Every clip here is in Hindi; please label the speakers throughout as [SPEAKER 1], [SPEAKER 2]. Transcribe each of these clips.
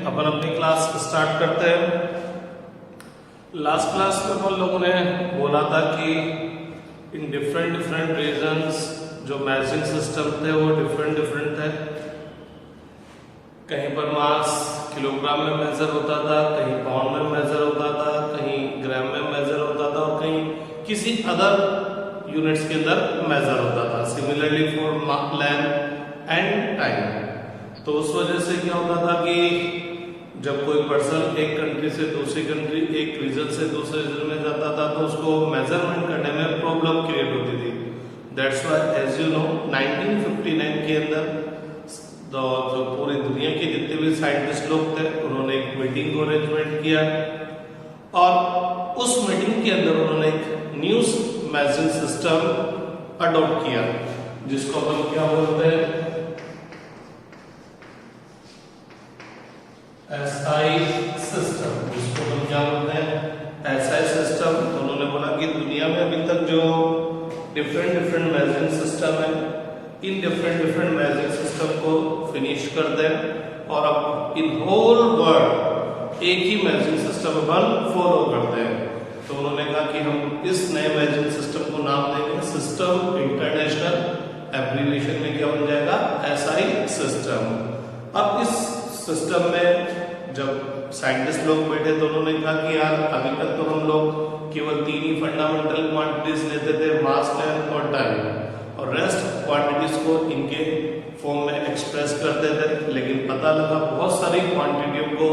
[SPEAKER 1] अपन अपनी क्लास स्टार्ट करते हैं। लास्ट क्लास में अपन लोगों ने बोला था कि इन डिफरेंट डिफरेंट रीजन्स जो मेजरिंग सिस्टम थे वो डिफरेंट थे। कहीं पर मास किलोग्राम में मेजर होता था, कहीं पाउंड में मेजर होता था, कहीं ग्राम में मेजर होता था और कहीं किसी अदर यूनिट्स के अंदर मेजर होता था। Similarly for length and time. तो उस वजह से क्या होता था कि जब कोई पर्सन एक कंट्री से दूसरी कंट्री, एक रीजन से दूसरे रीजन में जाता था तो उसको मेजरमेंट करने में प्रॉब्लम क्रिएट होती थी। That's why as you know 1959 के अंदर जो पूरी दुनिया के जितने भी साइंटिस्ट लोग थे उन्होंने एक मीटिंग को अरेंजमेंट किया और उस मीटिंग के अंदर उन्होंने एक न्यू मेजरिंग सिस्टम अडॉप्ट किया जिसको अपन क्या बोलते हैं SI सिस्टम। जिसको हम क्या बोलते हैं SI सिस्टम। तो उन्होंने बोला कि दुनिया में अभी तक जो डिफरेंट मेजरिंग सिस्टम है, इन डिफरेंट मेजरिंग सिस्टम को फिनिश कर दें और अब इन होल वर्ल्ड एक ही मेजरिंग सिस्टम अपन फॉलो करते हैं। तो उन्होंने कहा कि हम इस नए मेजरिंग सिस्टम को नाम देंगे सिस्टम इंटरनेशनल, एब्रिविएशन में क्या बन जाएगा SI सिस्टम। अब इस सिस्टम में जब साइंटिस्ट लोग बैठे तो उन्होंने कहा कि यार अभी तक तो हम लोग केवल तीन ही फंडामेंटल क्वांटिटीज लेते थे, मास, लेंथ और टाइम, और रेस्ट क्वांटिटीज को इनके फॉर्म में एक्सप्रेस करते थे। लेकिन पता लगा बहुत सारी क्वांटिटियों को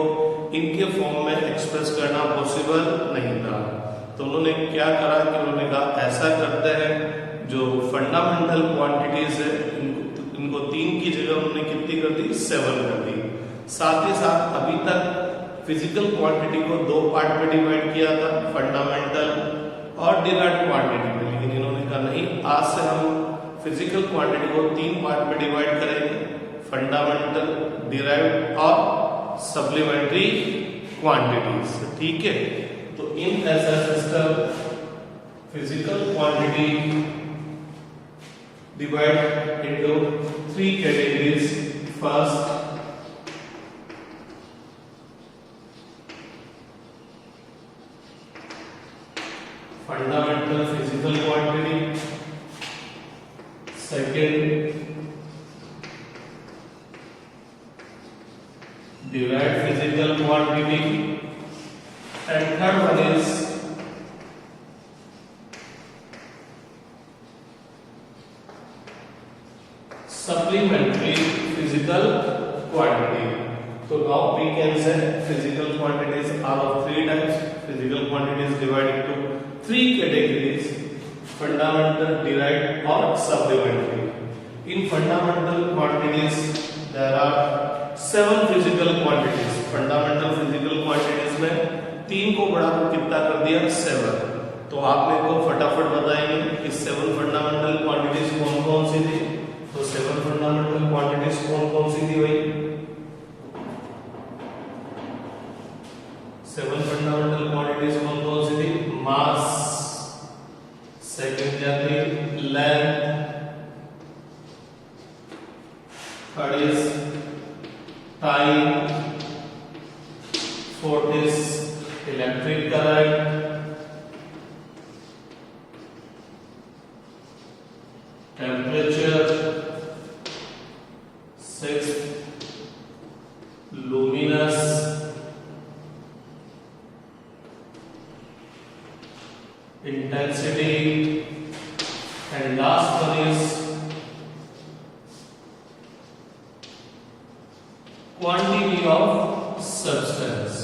[SPEAKER 1] इनके फॉर्म में एक्सप्रेस करना पॉसिबल नहीं था। तो उन्होंने क्या करा कि उन्होंने कहा ऐसा करते हैं जो फंडामेंटल क्वांटिटीज है इनको तीन की जगह उन्होंने कितनी कर दी, 7 कर दी। साथ ही साथ अभी तक फिजिकल क्वांटिटी को दो पार्ट में डिवाइड किया था, फंडामेंटल और डिराइव्ड क्वांटिटी में। लेकिन इन्होंने कहा नहीं, आज से हम फिजिकल क्वांटिटी को तीन पार्ट में डिवाइड करेंगे, फंडामेंटल, डिराइव्ड और सप्लीमेंट्री क्वांटिटीज। ठीक है, तो इन ऐसा system physical quantity divide into 3 categories. First fundamental physical quantity, second derived physical quantity, and third one is supplementary physical quantity. So now we can say physical quantities are of 3 types. Physical quantities divided into 3 categories: fundamental, derived और supplementary. In fundamental quantities there are 7 physical quantities. Fundamental physical quantities में 3 को बढ़ाकर कितना कर दिया, 7। तो आप मेरे को फटाफट बताएंगे कि 7 फंडामेंटल क्वांटिटीज कौन कौन सी थी। तो 7 फंडामेंटल क्वांटिटीज कौन कौन सी थी भाई? 7 फंडामेंटल क्वांटिटीज कौन कौन सी थी? मास, सेकंड क्या थी length, third is time, fourth is electric current, temperature, sixth luminous, intensity, and last one is quantity of substance.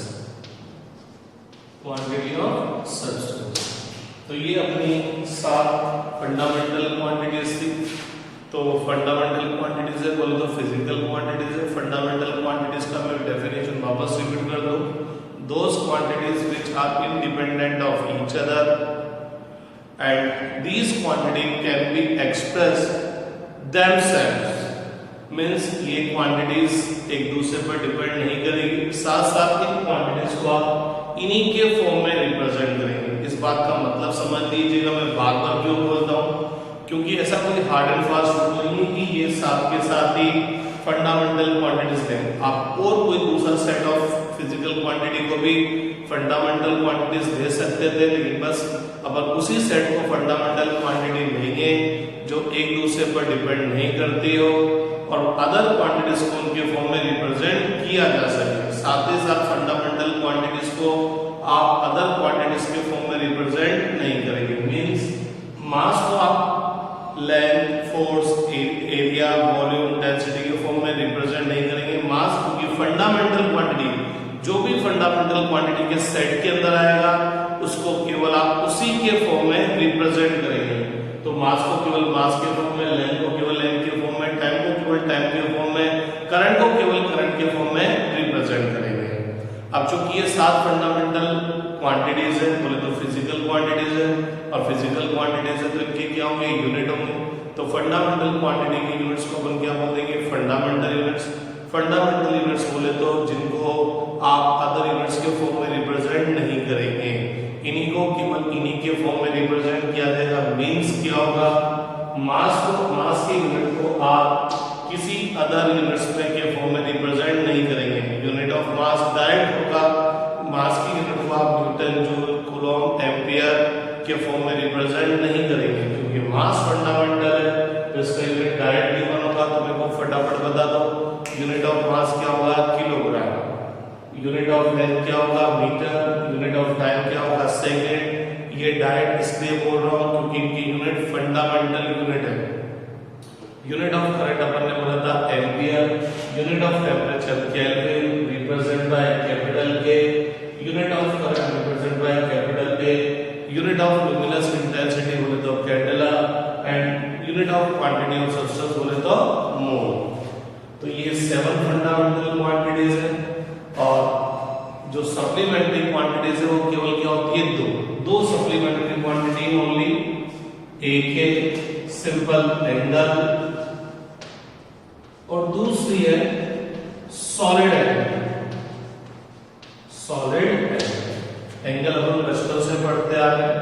[SPEAKER 1] Quantity of substance. तो ये अपनी 7 फंडामेंटल क्वांटिटीज थी। तो फंडामेंटल क्वांटिटीज है बोले तो फिजिकल क्वांटिटीज है। फंडामेंटल क्वांटिटीज का मैं डेफिनेशन वापस रिपीट कर दूं, those quantities which are independent of each other and these quantity can be expressed themselves, means ये quantities एक दूसरे पर डिपेंड नहीं करेगी, साथ साथ इन quantities को आप इन्हीं के फॉर्म में रिप्रेजेंट करेंगे। इस बात का मतलब समझ लीजिएगा, मैं बार बार क्यों बोलता हूँ, क्योंकि ऐसा कोई हार्ड एंड फास्ट रूल नहीं कि ये साथ के साथ ही फंडामेंटल क्वांटिटीज लें, आप और कोई दूसरा सेट ऑफ फिजिकल क्वांटिटी को भी फंडामेंटल क्वांटिटीज दे सकते थे, लेकिन बस अपन उसी सेट को फंडामेंटल क्वांटिटी लेंगे जो एक दूसरे पर डिपेंड नहीं करती हो और अदर क्वांटिटीज को उनके फॉर्म में रिप्रेजेंट किया जा सके। साथ ही साथ फंडामेंटल क्वांटिटीज को आप अदर क्वांटिटीज के फॉर्म में रिप्रेजेंट नहीं करेंगे। मींस मास को आप length, force, area, volume, density के फॉर्म में रिप्रेजेंट नहीं करेंगे। मास क्योंकि फंडामेंटल क्वांटिटी, जो भी फंडामेंटल क्वांटिटी के सेट के अंदर आएगा उसको केवल आप उसी के फॉर्म में रिप्रेजेंट करेंगे। तो मास को केवल मास के फॉर्म में, लेंथ को केवल लेंथ के फॉर्म में, टाइम को केवल टाइम के फॉर्म में, करंट को केवल करंट के फॉर्म में रिप्रेजेंट करेंगे। अब चूंकि ये 7 फंडामेंटल क्वांटिटीज है, बोले तो फिजिकल क्वांटिटीज है, और फिजिकल क्वांटिटीज है तो इनके क्या होंगे, यूनिट होंगे। तो फंडामेंटल क्वांटिटी की यूनिट्स को अपन क्या बोल देंगे, फंडामेंटल यूनिट्स। फंडामेंटल यूनिट्स बोले तो जिनको आप अदर यूनिट्स के फॉर्म में रिप्रेजेंट नहीं करेंगे, इन्हीं को केवल इन्हीं के फॉर्म में रिप्रेजेंट किया जाएगा। मींस क्या होगा, मास के यूनिट को आप किसी अदर यूनिट्स में के फॉर्म में रिप्रेजेंट नहीं करेंगे। यूनिट ऑफ मास डायरेक्ट होगा, मास की यूनिट को आप न्यूटन, जूल, कूलॉम, एम्पियर के फॉर्म में रिप्रेजेंट नहीं करेंगे, क्योंकि मास फंडामेंटल है तो इसका यूनिट डायरेक्ट गिवन होगा। तो मेरे को फटाफट बता दो, यूनिट ऑफ मास क्या होगा, किलोग्राम। यूनिट ऑफ लेंथ क्या होगा, मीटर। यूनिट ऑफ टाइम क्या होगा, सेकंड। ये डायरेक्ट इसलिए बोल रहा हूं क्योंकि इनकी यूनिट फंडामेंटल यूनिट है। यूनिट ऑफ करंट अपन ने बोला था ampere. Unit of temperature kelvin, represent by capital K. Unit of current represent by capital K. Unit of luminous intensity बोले तो candela, and unit of quantity of substance बोले तो मोल। तो ये 7 फंडामेंटल क्वांटिटीज है, और जो सप्लीमेंट्री क्वांटिटीज है वो केवल क्या होती है, दो सप्लीमेंट्री क्वांटिटी ओनली। एक है सिंपल एंगल और दूसरी है सॉलिड एंगल। सॉलिड एंगल हम बचपन से पढ़ते आ रहे हैं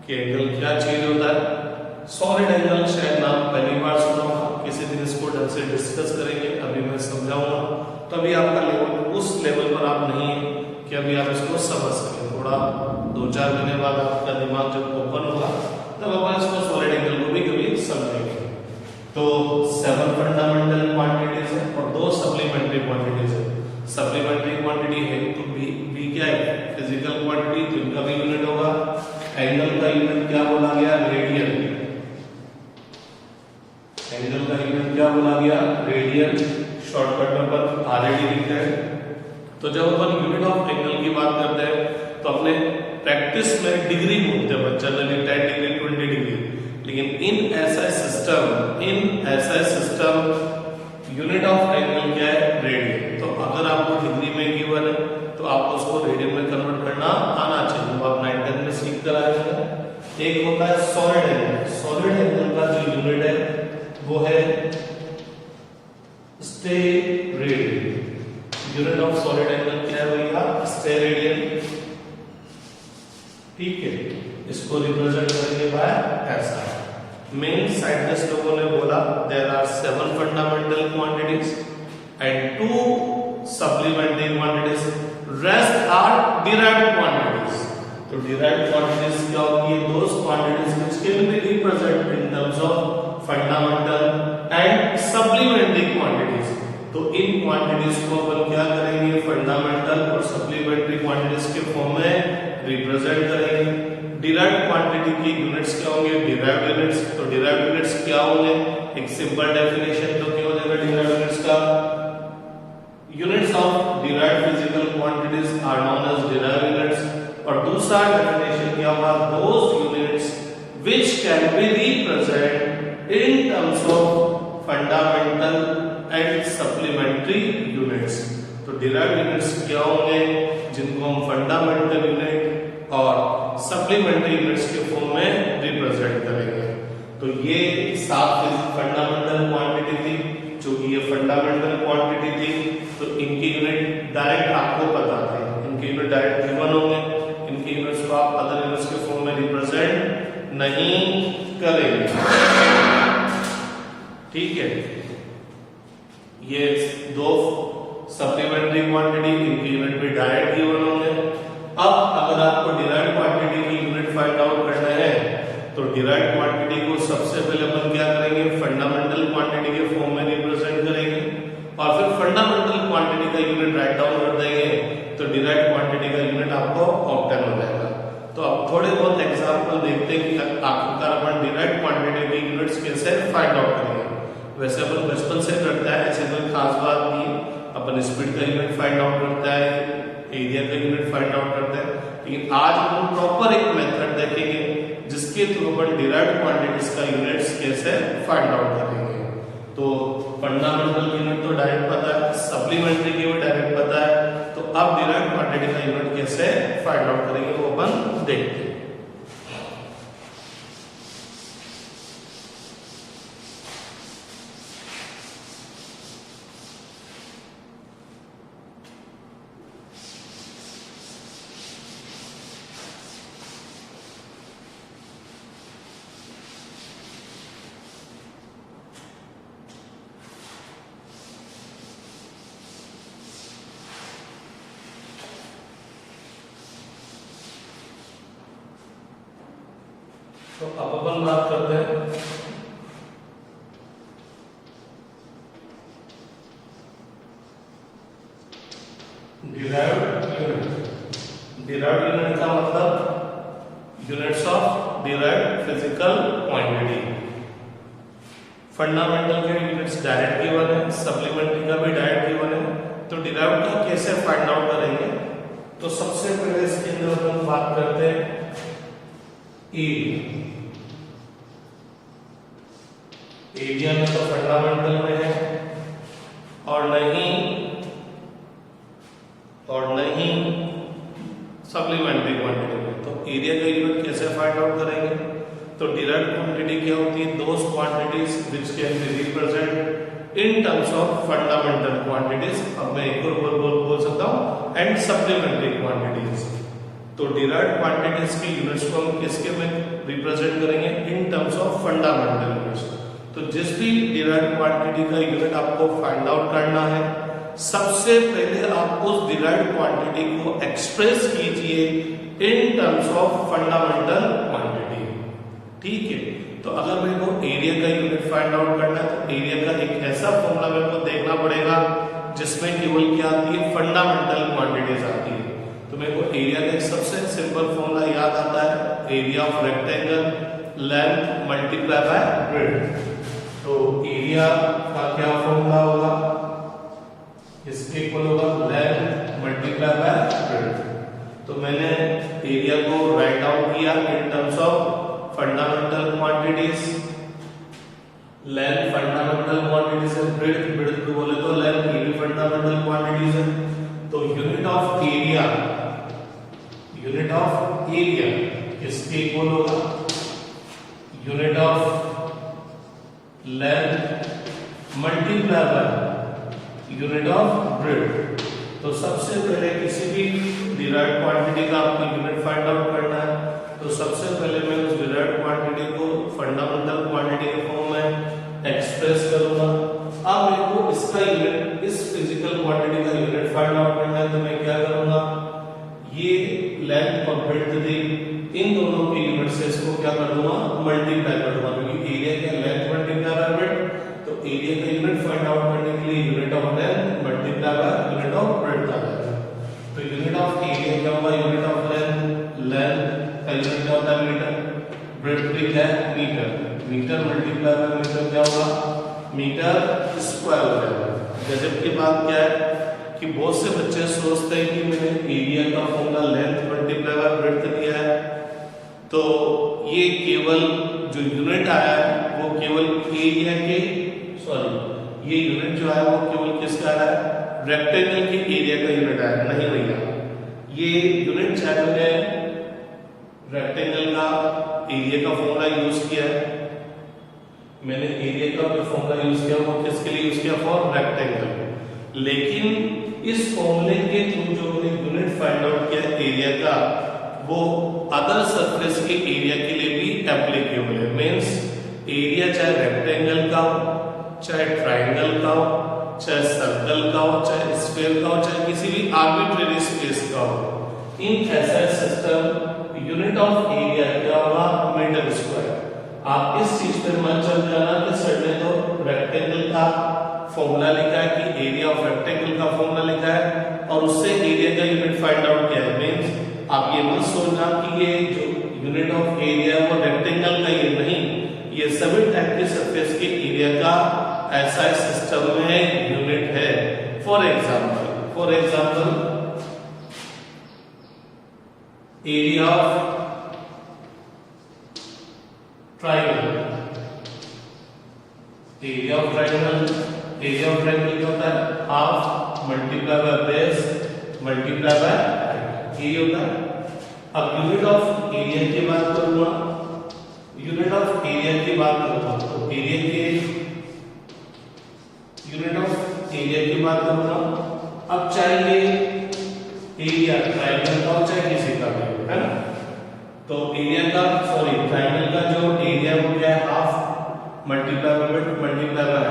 [SPEAKER 1] कि एंगल क्या चीज होता है। सॉलिड एंगल शायद नाम पहली बार सुना होगा, किसी दिन इसको ढंग से डिस्कस करेंगे, अभी मैं समझाऊंगा। तभी आपका लेवल उस लेवल पर आप नहीं है कि अभी आप इसको समझ सकें। थोड़ा 2-4 महीने बाद आपका दिमाग जब ओपन होगा तब अपन इसको सॉलिड एंगल को भी कभी समझेंगे। तो 7 फंडामेंटल क्वांटिटीज है और 2 सप्लीमेंट्री क्वांटिटीज है। सप्लीमेंट्री क्वांटिटी है तो बी क्या है, फिजिकल क्वांटिटी, तो इनका भी यूनिट होगा। एंगल का यूनिट क्या बोला गया, रेडियन। एंगल का यूनिट क्या बोला गया, रेडियन। शॉर्टकट में अपन आरएडी लिखते हैं। तो जब अपन यूनिट ऑफ एंगल की बात करते हैं तो अपने प्रैक्टिस में डिग्री बोलते हैं, जनरली 10 डिग्री 20 डिग्री, लेकिन इन ऐसा सिस्टम यूनिट ऑफ एंगल क्या है, रेडियन। तो अगर आपको डिग्री में गिवन है तो आपको उसको रेडियन में कन्वर्ट करना आना चाहिए, वो आप 9th में सीख कर आए हैं। एक होता है सॉलिड एंगल। सॉलिड एंगल का जो यूनिट है वो है steradian. Unit of solid angle क्या है भैया, स्टेरेडियन। ठीक है, इसको रिप्रेजेंट करेंगे बाय ऐसा। मेन साइंटिस्ट लोगों ने बोला there are 7 fundamental quantities and 2 supplementary quantities, rest are derived quantities. तो डिराइव्ड क्वांटिटीज क्या होती है, those quantities which can be represented in terms of fundamental and supplementary quantities. तो इन क्वांटिटीज को अपन क्या करेंगे, फंडामेंटल और सप्लीमेंट्री क्वांटिटीज के फॉर्म में रिप्रेजेंट करेंगे। डिराइव्ड क्वांटिटी की यूनिट्स क्या होंगे, डिराइव्ड यूनिट्स। तो डिराइव्ड यूनिट्स क्या होंगे, एक सिंपल डेफिनेशन तो क्या हो जाएगा डिराइव्ड यूनिट्स का, units of derived physical quantities are known as derived units. और दूसरा डेफिनेशन क्या होगा, those units which can be represent in terms of fundamental and supplementary units. तो डिराइव्ड यूनिट्स क्या होंगे, जिनको हम फंडामेंटल यूनिट और सप्लीमेंट्री यूनिट्स के फॉर्म में रिप्रेजेंट करेंगे। तो ये 7 फंडामेंटल क्वांटिटी थी, क्योंकि ये फंडामेंटल क्वांटिटी थी तो इनकी यूनिट डायरेक्ट आपको पता थे, इनके यूनिट डायरेक्ट गिवन होंगे। इनकी यूनिट्स को आप अदर यूनिट्स के फॉर्म में रिप्रेजेंट नहीं करेंगे। ठीक है, ये दो सप्लीमेंट्री क्वांटिटी, इनकी यूनिट भी डायरेक्ट गिवन होंगे। अब अगर आपको डिराइव्ड क्वांटिटी की यूनिट फाइंड आउट करना है तो डिराइव्ड क्वांटिटी को सबसे पहले अपन क्या करेंगे, फंडामेंटल क्वांटिटी के फॉर्म में रिप्रेजेंट करेंगे और फिर फंडामेंटल क्वांटिटी का यूनिट राइट डाउन कर देंगे तो डिराइव्ड क्वांटिटी का यूनिट आपको ऑक्टेन हो जाएगा। तो अब थोड़े बहुत एग्जांपल देखते हैं कि आखिरकार अपन डिराइव्ड क्वांटिटी की यूनिट्स कैसे फाइंड आउट करेंगे। वैसे अपन बचपन से करता है, ऐसे कोई खास बात नहीं है। अपन स्पीड का यूनिट फाइंड आउट करता है, एरिया का यूनिट फाइंड आउट करता है, लेकिन आज हम प्रॉपर एक मेथड देखेंगे जिसके थ्रू अपन डिराइव्ड क्वांटिटीज का यूनिट्स कैसे फाइंड आउट करेंगे। तो फंडामेंटल यूनिट तो डायरेक्ट पता है, सप्लीमेंट्री की भी डायरेक्ट पता है, तो अब डिराइव्ड क्वांटिटी का यूनिट कैसे फाइंड आउट करेंगे वो अपन देखते हैं। तो अब अपन बात करते हैं डिराइव्ड यूनिट। डिराइव्ड यूनिट का मतलब units of derived physical quantity. Fundamental के यूनिट्स डायरेक्ट गिवन है, सप्लीमेंट्री का भी डायरेक्ट गिवन है, तो डिराइव्ड का कैसे फाइंड आउट करेंगे। तो सबसे पहले इसके अंदर अपन बात करते हैं एरिया में तो फंडामेंटल में है और नहीं सप्लीमेंट्री क्वांटिटी में। तो एरिया का यूनिट कैसे फाइंड आउट करेंगे। तो डिराइव्ड क्वांटिटी क्या होती है, those quantities which can be represent in terms of fundamental quantities. अब मैं एक और बोल सकता हूं एंड सप्लीमेंट्री क्वांटिटीज। तो डिराइव्ड क्वांटिटीज की यूनिट्स को हम किसके में रिप्रेजेंट करेंगे, in terms of fundamental units. तो जिस भी डिराइव्ड क्वांटिटी का यूनिट आपको फाइंड आउट करना है, सबसे पहले आप उस डिराइव्ड क्वांटिटी को एक्सप्रेस कीजिए इन टर्म्स ऑफ फंडामेंटल क्वांटिटी। ठीक है, तो अगर मेरे को एरिया का यूनिट फाइंड आउट करना है तो एरिया का एक ऐसा फॉर्मूला मेरे को देखना पड़ेगा जिसमें केवल क्या आती है, फंडामेंटल क्वांटिटीज आती है। तो मेरे को एरिया का एक सबसे सिंपल फॉर्मूला याद आता है, area of rectangle length multiply by breadth. तो एरिया का क्या फॉर्मूला होगा, इसके इक्वल होगा लेंथ मल्टीप्लाई बाय ब्रेड्थ। तो मैंने एरिया को राइट डाउन किया इन terms of fundamental quantities. Length fundamental quantities है, ब्रेड्थ को बोले तो लेंथ ये भी फंडामेंटल क्वांटिटीज है। तो यूनिट ऑफ एरिया किसके इक्वल होगा, unit of length multiply by unit of breadth. तो सबसे पहले किसी भी डिराइव्ड क्वांटिटी का आपको यूनिट फाइंड आउट करना है, तो सबसे पहले मैं उस डिराइव्ड क्वांटिटी को फंडामेंटल क्वांटिटी के फॉर्म में एक्सप्रेस करूंगा। अब मेरे को इसका यूनिट, इस फिजिकल क्वांटिटी का यूनिट फाइंड आउट करना है, तो मैं क्या करूंगा, ये लेंथ और ब्रेड्थ दी, इन दोनों के यूनिट से इसको क्या कर दूंगा, मल्टीप्लाई कर दूंगा, क्योंकि एरिया का लेंथ मल्टीप्लाई बाय ब्रेड्थ। तो एरिया का यूनिट फाइंड आउट करने के लिए unit of length multiply by unit of breadth आ जाएगा। तो यूनिट ऑफ एरिया क्या होगा, यूनिट ऑफ लेंथ का यूनिट क्या होता है मीटर, ब्रेड्थ भी क्या है metre, metre multiply by metre क्या होगा, मीटर स्क्वायर हो जाएगा। गजब की बात क्या है कि बहुत से बच्चे सोचते हैं कि मैंने एरिया का formula length multiply by breadth दिया है, तो ये केवल जो यूनिट आया है वो केवल एरिया के, सॉरी ये यूनिट जो आया वो केवल किसका आया है, रेक्टेंगल के एरिया का यूनिट आया। नहीं भैया, ये यूनिट चाहे मैंने रेक्टेंगल का एरिया का फॉर्मूला यूज किया है, मैंने एरिया का जो फॉर्मूला यूज किया वो किसके लिए यूज किया, फॉर रेक्टेंगल। लेकिन इस फॉर्मूले के थ्रू जो मैंने यूनिट फाइंड आउट किया एरिया का, वो अदर सरफेस के एरिया के लिए भी एप्लीकेबल है। मींस एरिया चाहे रेक्टेंगल का हो, चाहे ट्रायंगल का हो, चाहे सर्कल का हो, चाहे स्फीयर का हो, चाहे किसी भी आर्बिट्रेरी स्पेस का हो, इन ऐसा सिस्टम यूनिट ऑफ एरिया क्या होगा? Metre square. आप इस चीज पर मत चल जाना कि सर ने तो रेक्टेंगल का फॉर्मूला लिखा है कि एरिया ऑफ रेक्टेंगल का फॉर्मूला लिखा है और उससे एरिया का यूनिट फाइंड आउट किया है। मींस आप ये मत सोचना कि ये जो यूनिट ऑफ एरिया वो रेक्टेंगल का ये नहीं, ये सभी टाइप के सरफेस के एरिया का ऐसा सिस्टम में यूनिट है। For example area of triangle, area of triangle क्या होता है? Half multiply by base multiply by height, ये होता है। अब यूनिट ऑफ एरिया की बात करूंगा, तो एरिया के यूनिट ऑफ एरिया की बात करूंगा। अब चाहे एरिया ट्रायंगल का हो चाहे किसी का भी हो, है ना? तो एरिया का ट्रायंगल का जो एरिया हो गया है हाफ मल्टीप्लाई बाय,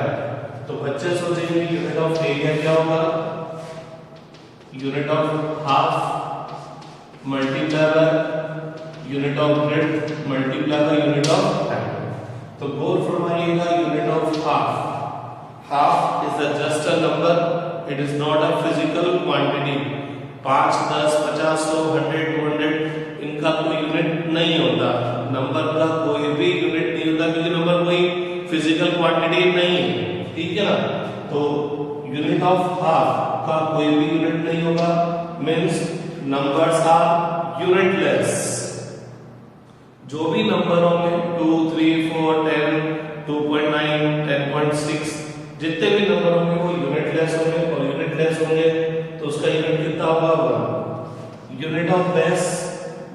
[SPEAKER 1] तो बच्चे सोचेंगे यूनिट ऑफ एरिया क्या होगा? Unit of half multiply by unit of breadth multiply by unit of height. तो गौर फरमाइएगा unit of half is just a number, it is not a physical quantity. 5, 10, 50, 100, 100, 200 इनका कोई यूनिट नहीं होता, नंबर का कोई भी यूनिट नहीं होता क्योंकि नंबर कोई फिजिकल क्वांटिटी नहीं है, ठीक है ना? तो यूनिट ऑफ हाफ का कोई भी यूनिट नहीं होगा, मींस नंबर्स आर यूनिटलेस। जो भी नंबर होंगे 2, 3, 4, 10, 2.9, 10.6 जितने भी नंबर होंगे वो यूनिटलेस होंगे, और यूनिटलेस होंगे तो उसका यूनिट कितना होगा? यूनिट ऑफ बेस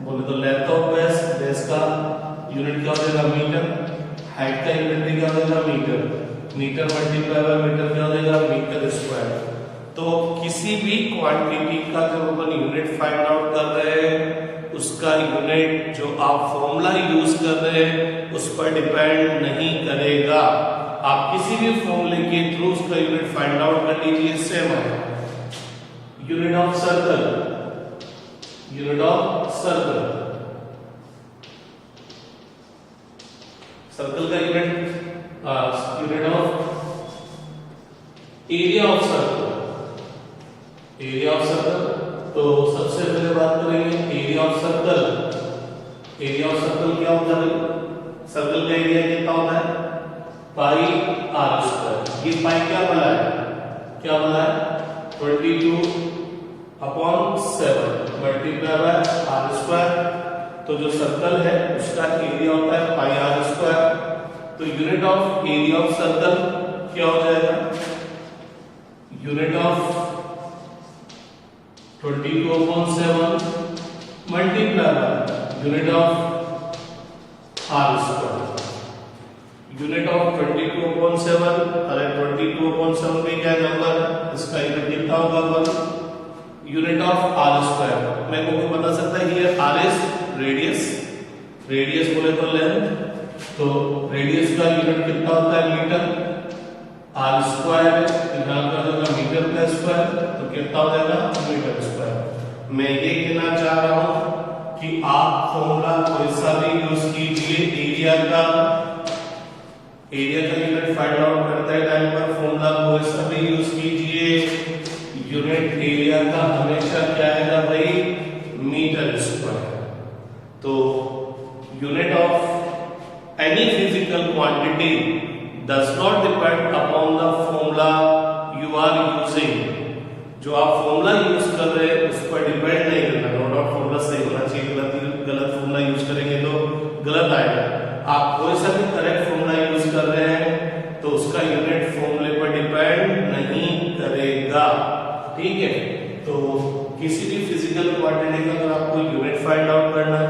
[SPEAKER 1] बोले तो लेंथ ऑफ बेस का यूनिट क्या हो जाएगा? मीटर। हाइट का यूनिट भी क्या हो जाएगा? मीटर मल्टीप्लाई बाय मीटर क्या हो जाएगा? Metre square. तो किसी भी क्वांटिटी का जब अपन यूनिट फाइंड आउट कर रहे हैं उसका यूनिट जो आप फॉर्मूला यूज कर रहे हैं उस पर डिपेंड नहीं करेगा। आप किसी भी फॉर्मूले के थ्रू उसका यूनिट फाइंड आउट कर लीजिए, सेम है। यूनिट ऑफ सर्कल का unit of area of circle. तो सबसे पहले बात करेंगे एरिया ऑफ सर्कल। क्या होता है? सर्कल का एरिया कितना होता है? Pi r square. ये पाई क्या बोला है? 22/7 मल्टीप्लाई बाय आर स्क्वायर। तो जो सर्कल है उसका एरिया होता है पाई आर स्क्वायर। तो unit of area of circle क्या हो जाएगा? Unit of 22/7 multiply by unit of r square. Unit of 22/7, अरे 22/7 में क्या नंबर, इसका यूनिट कितना होगा? Unit of r square. मैं को बता सकता है हियर आर इज रेडियस बोले तो लेंथ, तो रेडियस का यूनिट कितना होता है? मीटर। आर स्क्वायर यहां का होगा मीटर का स्क्वायर, तो कितना हो जाएगा? Metre square. मैं ये कहना चाह रहा हूं कि आप फॉर्मूला कोई सा भी यूज कीजिए, एरिया का यूनिट फाइंड आउट करते हैं टाइम पर फॉर्मूला कोई सा भी यूज कीजिए, यूनिट एरिया का हमेशा क्या आएगा भाई? Metre square. तो unit of any physical quantity does not depend upon the formula you are using। जो आप फॉर्मूला यूज कर रहे हैं उस पर डिपेंड नहीं करना। नो डाउट फॉर्मूला सही होना चाहिए, गलत फॉर्मूला यूज करेंगे तो गलत आएगा। आप कोई सा भी करेक्ट फॉर्मूला यूज कर रहे हैं तो उसका यूनिट फॉर्मूले पर डिपेंड नहीं करेगा, ठीक है? तो किसी भी फिजिकल क्वांटिटी का अगर आपको यूनिट फाइंड आउट करना है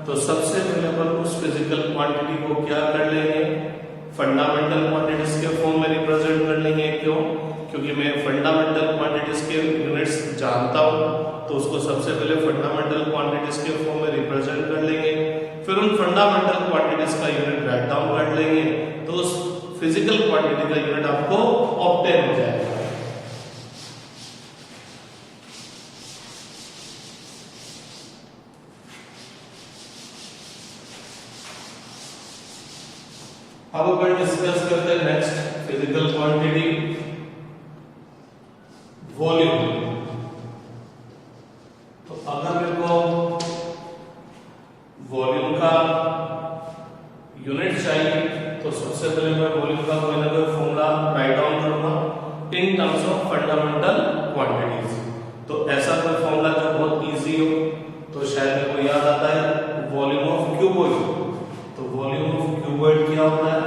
[SPEAKER 1] तो सबसे पहले अपन उस फिजिकल क्वांटिटी को क्या कर लेंगे? फंडामेंटल क्वांटिटीज के फॉर्म में रिप्रेजेंट कर लेंगे। क्यों? क्योंकि मैं फंडामेंटल क्वांटिटीज के यूनिट्स जानता हूं, तो उसको सबसे पहले फंडामेंटल क्वांटिटीज के फॉर्म में रिप्रेजेंट कर लेंगे, फिर उन फंडामेंटल क्वांटिटीज का यूनिट राइट डाउन कर लेंगे, तो उस फिजिकल क्वांटिटी का यूनिट आपको ऑब्टेन हो जाएगा। अब अपन डिस्कस करते हैं नेक्स्ट फिजिकल क्वांटिटी वॉल्यूम। तो अगर मेरे को वॉल्यूम का यूनिट चाहिए तो सबसे पहले मैं वॉल्यूम का कोई ना कोई फॉर्मूला राइट डाउन करूंगा इन टर्म्स ऑफ फंडामेंटल क्वांटिटीज। तो ऐसा कोई फॉर्मूला जो बहुत इजी हो तो शायद मेरे को याद आता है वॉल्यूम ऑफ क्यूबॉइड। तो वॉल्यूम ऑफ क्यूबॉइड क्या होता है?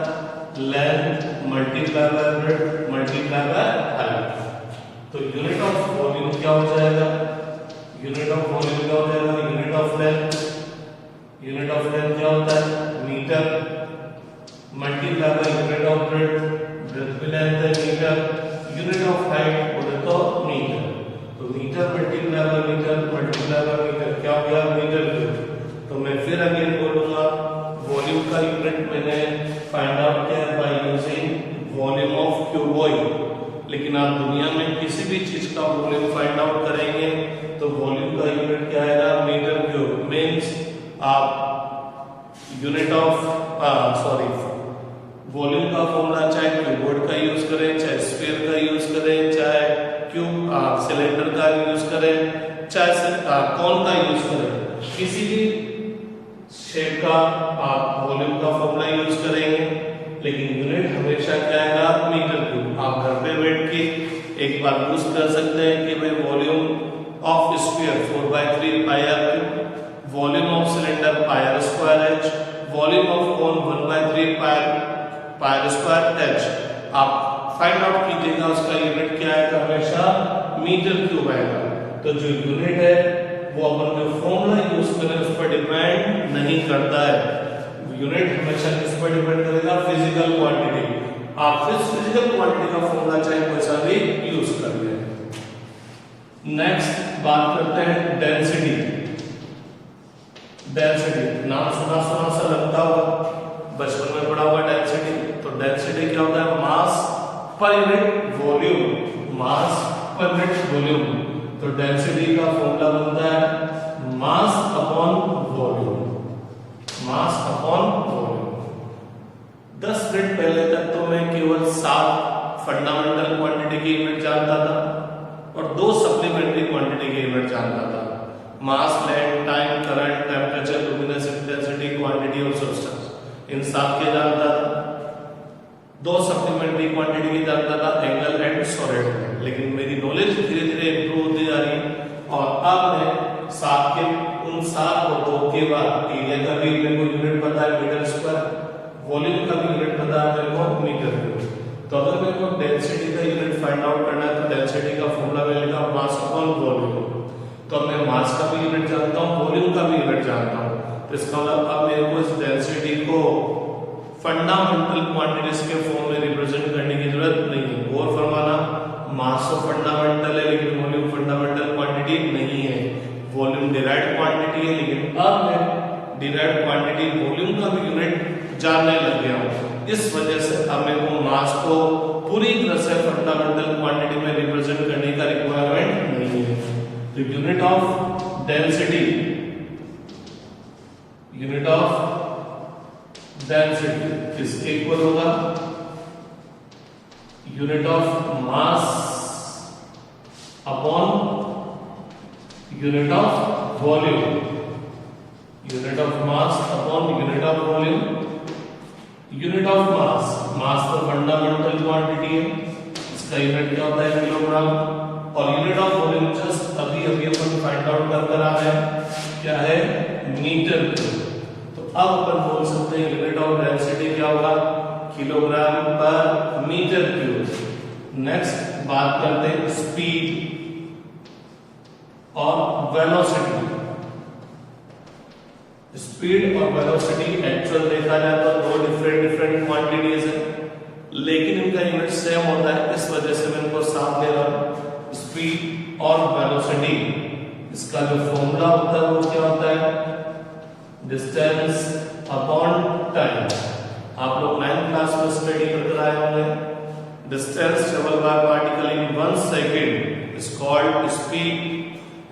[SPEAKER 1] Length multiply by breadth multiply by height. तो यूनिट ऑफ वॉल्यूम क्या हो जाएगा? यूनिट ऑफ वॉल्यूम क्या हो जाएगा? Unit of length. Unit of length क्या होता है? Metre multiply by unit of breadth. Breadth भी लेंथ है मीटर। यूनिट ऑफ हाइट बोले तो मीटर। तो metre multiply by metre multiply by metre क्या हो गया? Metre cube. तो मैं फिर अगेन बोलूंगा वॉल्यूम का यूनिट मैंने फाइंड आउट किया by using volume of cuboid. लेकिन आप दुनिया में किसी भी चीज का वॉल्यूम फाइंड आउट करेंगे तो वॉल्यूम का यूनिट क्या आएगा? Metre cube. मींस आप यूनिट ऑफ वॉल्यूम का फॉर्मूला चाहे क्यूबॉइड का यूज करें, चाहे स्फीयर का यूज करें, चाहे क्यूब सिलेंडर का यूज करें, चाहे कौन का यूज करें, किसी भी शेप का आप वॉल्यूम का फॉर्मूला यूज करेंगे लेकिन यूनिट हमेशा क्या आएगा? Metre cube. आप घर पे बैठ के एक बार यूज कर सकते हैं कि भाई volume of sphere 4/3 pi r cube, volume of cylinder pi r square h, volume of cone 1/3 pi r square h. आप फाइंड आउट कीजिएगा उसका यूनिट क्या आएगा? हमेशा मीटर क्यूब आएगा। तो जो यूनिट है वो अपन जो फॉर्मूला यूज करें उस पर डिपेंड नहीं करता है। यूनिट हमेशा किस पर डिपेंड करेगा? Physical quantity. आप फिजिकल क्वांटिटी का फॉर्मूला चाहे कोई सा भी यूज कर लें। नेक्स्ट बात करते हैं डेंसिटी। डेंसिटी नाम सुना सुना सा लगता होगा, बचपन में पढ़ा हुआ डेंसिटी। तो डेंसिटी क्या होता है? मास पर यूनिट वॉल्यूम। मास पर यूनिट वॉल्यूम। तो डेंसिटी का फॉर्मूला बनता है mass upon volume. Mass upon volume. 10 minute पहले तक तो मैं केवल 7 फंडामेंटल क्वांटिटी की यूनिट जानता था और 2 सप्लीमेंट्री क्वांटिटी की यूनिट जानता था। Mass, length, time, current, temperature, luminosity, density, quantity और सब्सटेंस। इन 7 के जानता था। 2 सप्लीमेंट्री क्वांटिटी की जानता था, एंगल एंड सॉलिड। लेकिन मेरी नॉलेज धीरे धीरे इंप्रूव होती जा रही और अब मैं 7 के उन 7 को 2 के बाद एरिया का भी मेरे को यूनिट पता है मीटर स्क्वायर, वॉल्यूम का भी यूनिट पता है मेरे को मीटर क्यूब। तो अगर मेरे को डेंसिटी का यूनिट फाइंड आउट करना है तो डेंसिटी का फॉर्मूला मिलेगा मास अपॉन वॉल्यूम। तो मैं मास का भी यूनिट जानता हूँ, वॉल्यूम का भी यूनिट जानता हूँ। तो इसका मतलब अब मेरे को इस डेंसिटी को फंडामेंटल क्वांटिटीज के फॉर्म में रिप्रेजेंट करने की जरूरत नहीं है। गौर फरमाना, मास तो फंडामेंटल है लेकिन वॉल्यूम फंडामेंटल क्वांटिटी नहीं है। वॉल्यूम डिराइव्ड क्वांटिटी है लेकिन अब मैं डिराइव्ड क्वांटिटी वॉल्यूम का भी यूनिट जानने लग गया हूँ। इस वजह से अब मेरे को मास को पूरी तरह से फंडामेंटल क्वांटिटी में रिप्रेजेंट करने का रिक्वायरमेंट नहीं है। तो unit of density, unit of density किसके इक्वल होगा? Unit of mass upon unit of volume. Unit of mass upon unit of volume. Unit of mass, mass तो फंडामेंटल क्वांटिटी है, इसका यूनिट क्या होता है? किलोग्राम। और यूनिट ऑफ वॉल्यूम जस्ट अभी अपन फाइंड आउट कर आ रहे हैं, क्या है? Metre cube. तो अब अपन बोल सकते हैं यूनिट ऑफ डेंसिटी क्या होगा? किलोग्राम पर मीटर क्यूब। नेक्स्ट बात करते हैं स्पीड और वेलोसिटी। स्पीड और वेलोसिटी एक्चुअल देखा जाए तो 2 डिफरेंट क्वांटिटीज है लेकिन इनका यूनिट सेम होता है। इस वजह से मैं इनको साथ ले रहा हूं, स्पीड और वेलोसिटी। इसका जो फॉर्मूला होता है वो क्या होता है? Distance upon time. आप लोग 9th क्लास में स्टडी करके आए होंगे। Distance travel by particle in 1 second is called speed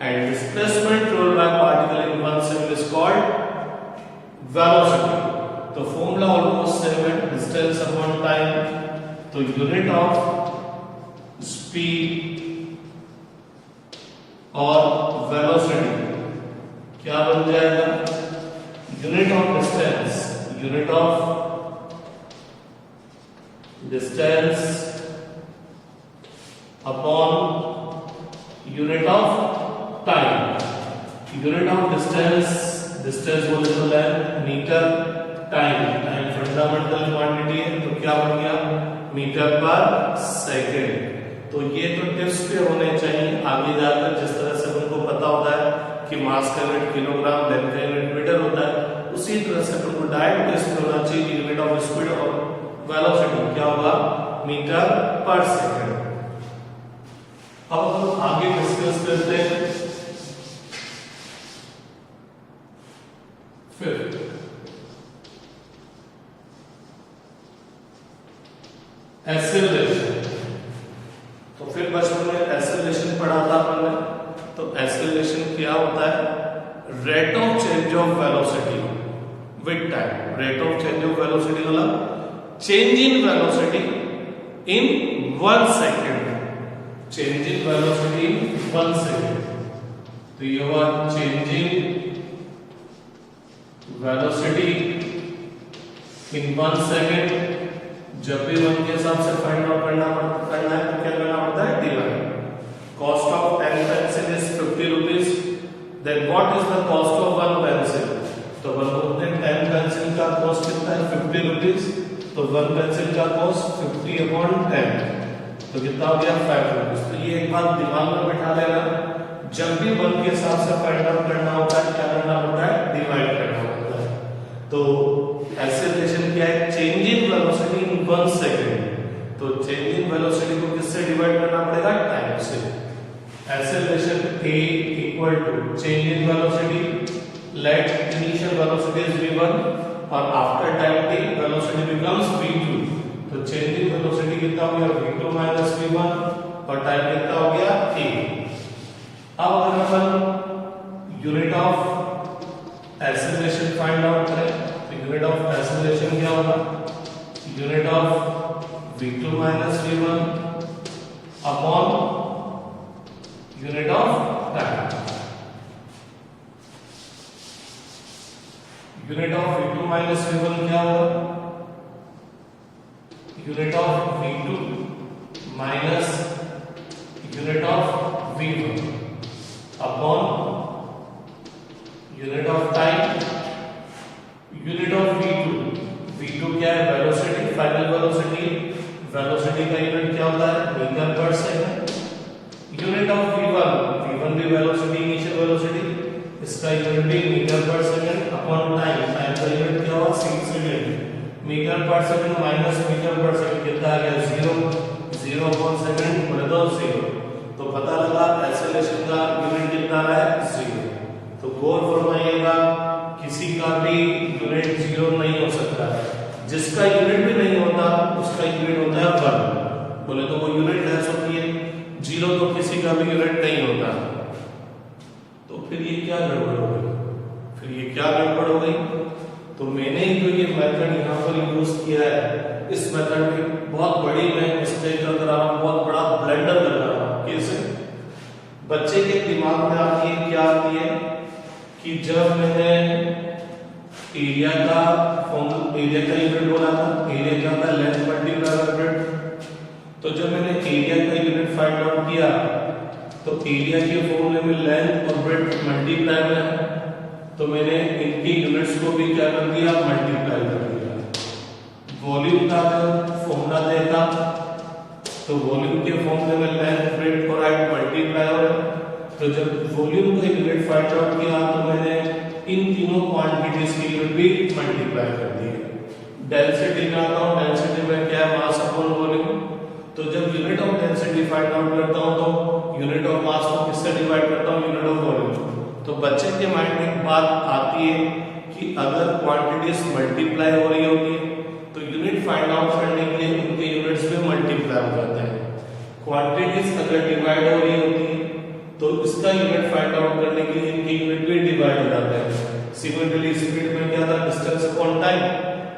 [SPEAKER 1] and displacement travel by particle in 1 second is called velocity. तो फॉर्मूला ऑलमोस्ट सेम है। डिस्टेंस अपॉन टाइम, तो यूनिट ऑफ स्पीड और वेलोसिटी क्या बन जाएगा, unit of distance, unit of distance upon unit of time. Unit of distance, distance बोले तो length, metre, time, time fundamental quantity है तो क्या बन गया, मीटर पर सेकेंड। तो ये तो टिप्स पे होने चाहिए, आगे जाकर जिस तरह से उनको पता होता है कि मास का यूनिट किलोग्राम, लेंथ का यूनिट मीटर होता है, उसी तरह से उनको डायरेक्ट टेस्ट में होना चाहिए कि यूनिट ऑफ स्पीड और वेलोसिटी क्या होगा, मीटर पर सेकेंड। अब हम आगे डिस्कस करते हैं फिर एक्सेलरेशन। तो फिर बचपन में एक्सेलरेशन पढ़ा था अपन ने, तो एक्सेलरेशन क्या होता है, rate of change of velocity with time. Rate of change of velocity मतलब change in velocity in 1 second, change in velocity in 1 second. तो ये हुआ change in velocity in 1 second. जब भी 1 के हिसाब से फाइंड आउट करना है तो क्या करना पड़ता है, divide. Cost of 10 pencil is 50 rupees, then what is the cost of 1 pencil, तो बोलते हैं 10 पेंसिल का कॉस्ट कितना है, 50 रुपीज, तो 1 पेंसिल का कॉस्ट 50 अपॉन 10, तो कितना हो गया, 5 रुपीज। तो ये एक बात दिमाग में बिठा लेना, जब भी 1 के हिसाब से फाइंड आउट करना होता है क्या करना होता है, डिवाइड करना होता है। तो एक्सेलरेशन क्या है, change in velocity in 1 second. तो चेंज इन वेलोसिटी को किससे डिवाइड करना पड़ेगा, टाइम से। Acceleration a equal to change in velocity, let initial velocity is v1 और after time t velocity becomes v2। तो चेंज इन वेलोसिटी कितना हो गया, v2 माइनस v1 और टाइम कितना हो गया, t। अब अगर अपन unit of acceleration find out करें तो यूनिट ऑफ एक्सेलरेशन क्या होगा, unit of v2 minus v1 upon unit of time. Unit of v2 minus v1 क्या होगा, unit of v2 minus unit of v1 upon unit of time. Unit of v2 क्या है, वेलोसिटी, फाइनल वेलोसिटी, वेलोसिटी का यूनिट क्या होता है, मीटर पर सेकंड। यूनिट ऑफ v1 भी वेलोसिटी, इनिशियल वेलोसिटी, इसका यूनिट भी मीटर पर सेकंड अपॉन टाइम, टाइम का यूनिट क्या होगा, 6 सेकंड। मीटर पर सेकंड माइनस मीटर पर सेकंड कितना आ गया, 0 अपॉन सेकंड बोले तो 0। तो पता लगा एक्सेलरेशन का यूनिट कितना है, 0। तो गौर फरमाइएगा, किसी का भी यूनिट 0 नहीं हो सकता है, जिसका यूनिट भी नहीं होता उसका यूनिट होता है 1, बोले तो वो यूनिट लेस होती है। 0 तो किसी का भी यूनिट नहीं होता। तो फिर ये क्या गड़बड़ हो गई, फिर ये क्या गड़बड़ हो गई, तो मैंने जो ये मेथड यहाँ पर यूज किया है, इस मेथड में बहुत बड़ी मैं मिस्टेक कर रहा हूँ, बहुत बड़ा ब्लंडर कर रहा हूँ। कैसे, बच्चे के दिमाग में आती है, क्या आती है कि जब मैंने एरिया का यूनिट बोला था, एरिया क्या था, लेंथ मल्टीप्लाई बाय ब्रेड्थ। तो जब मैंने एरिया का यूनिट फाइंड आउट किया तो एरिया के फॉर्मूले में लेंथ और ब्रेड्थ मल्टीप्लाई में है, तो मैंने इनकी यूनिट्स को भी क्या कर दिया, मल्टीप्लाई कर दिया। वॉल्यूम का फॉर्मूला देखा तो वॉल्यूम के फॉर्मूले में लेंथ, ब्रेड्थ और हाइट मल्टीप्लाई हो रहा है। तो जब वॉल्यूम का यूनिट फाइंड आउट किया तो मैंने इन तीनों क्वांटिटीज की यूनिट भी मल्टीप्लाई कर दी। डेंसिटी का अकाउंट, डेंसिटी में क्या है, मास अपॉन वॉल्यूम। तो जब unit of density find out करता हूं तो यूनिट ऑफ मास को किससे डिवाइड करता हूं, यूनिट ऑफ वॉल्यूम। तो बच्चे के माइंड में एक बात आती है कि अगर क्वांटिटीज मल्टीप्लाई हो रही होती है तो यूनिट फाइंड आउट करने के लिए उनके यूनिट्स में मल्टीप्लाई हो जाते हैं। क्वांटिटीज अगर डिवाइड हो रही होती है तो इसका यूनिट फाइंड आउट करने के लिए इनके यूनिट भी डिवाइड हो जाते हैं। सिमिलरली स्पीड में क्या था, डिस्टेंस अपॉन टाइम,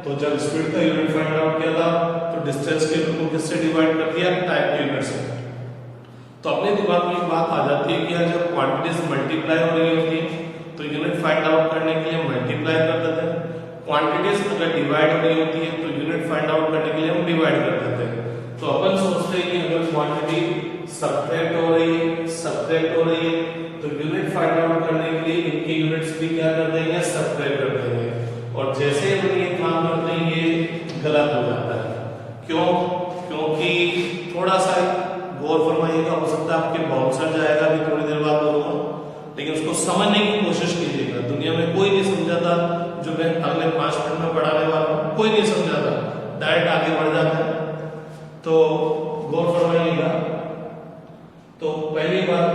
[SPEAKER 1] तो जब स्पीड का यूनिट फाइंड आउट किया था तो डिस्टेंस के यूनिट को किससे डिवाइड कर दिया, टाइम के यूनिट से। तो अपने दिमाग में एक बात आ जाती है कि यार जब क्वांटिटीज मल्टीप्लाई हो रही होती है तो यूनिट फाइंड आउट करने के लिए मल्टीप्लाई कर देते हैं, क्वांटिटीज अगर डिवाइड हो रही होती है तो यूनिट फाइंड आउट करने के लिए हम डिवाइड कर देते हैं। तो अपन सोचते हैं कि अगर क्वांटिटी सब्ट्रैक्ट हो रही है तो यूनिट फाइंड आउट करने के लिए इनके यूनिट्स भी क्या कर देंगे, सब्ट्रैक्ट कर देंगे। और जैसे हम ये काम करते हैं ये गलत हो जाता है। क्यों? क्योंकि थोड़ा सा गौर फरमाइएगा, हो सकता है आपके बाउंसर जाएगा भी थोड़ी देर बाद बोलूंगा, लेकिन उसको समझने की कोशिश कीजिएगा। दुनिया में कोई नहीं समझा था जो मैं अगले 5 मिनट में पढ़ाने वाला हूँ, कोई नहीं समझा था, डायरेक्ट आगे बढ़ जाता है। तो गौर फरमाइएगा। तो पहली बात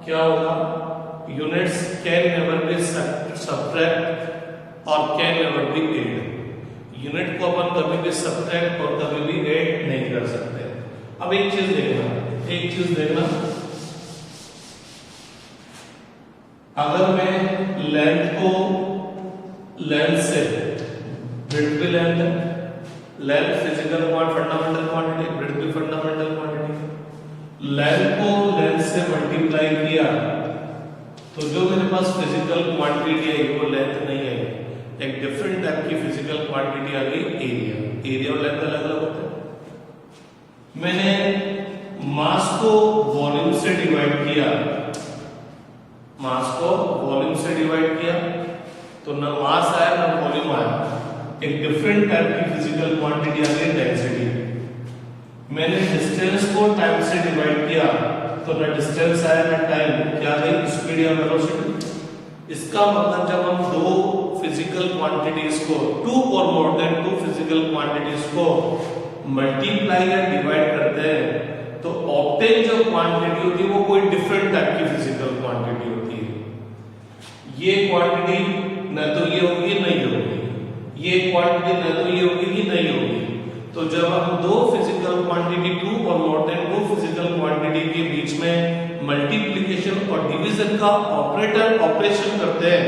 [SPEAKER 1] क्या होगा, units can never be subtract और can never be add. Unit को अपन कभी भी सब्ट्रैक्ट और कभी भी एड नहीं कर सकते। अब एक चीज देखना, अगर मैं लेंथ से ब्रेड्थ भी लेंथ है, length physical fundamental quantity, breadth भी फंडामेंटल क्वांटिटी, लेंथ को लेंथ से मल्टीप्लाई किया तो जो मेरे पास फिजिकल क्वांटिटी है वो लेंथ नहीं है, एक डिफरेंट टाइप की फिजिकल क्वांटिटी आ गई, एरिया और लेंथ अलग अलग होते हैं। मैंने मास को वॉल्यूम से डिवाइड किया, तो ना मास आया ना वॉल्यूम आया, एक डिफरेंट टाइप की फिजिकल क्वांटिटी आ गई, डेंसिटी। मैंने डिस्टेंस को टाइम से डिवाइड किया तो ना डिस्टेंस आया ना टाइम, क्या गई, स्पीड या वेलोसिटी। इसका मतलब जब हम दो फिजिकल क्वांटिटीज को, टू और more than two physical quantities को मल्टीप्लाई या डिवाइड करते हैं तो ऑब्टेन जो क्वांटिटी होती है वो कोई डिफरेंट टाइप की फिजिकल क्वांटिटी होती है। ये क्वांटिटी न तो ये होगी नहीं होगी, ये क्वांटिटी न तो ये होगी कि नहीं होगी। तो जब हम दो फिजिकल क्वांटिटी, टू और more than two physical quantity के बीच में मल्टीप्लिकेशन और डिवीजन का ऑपरेशन करते हैं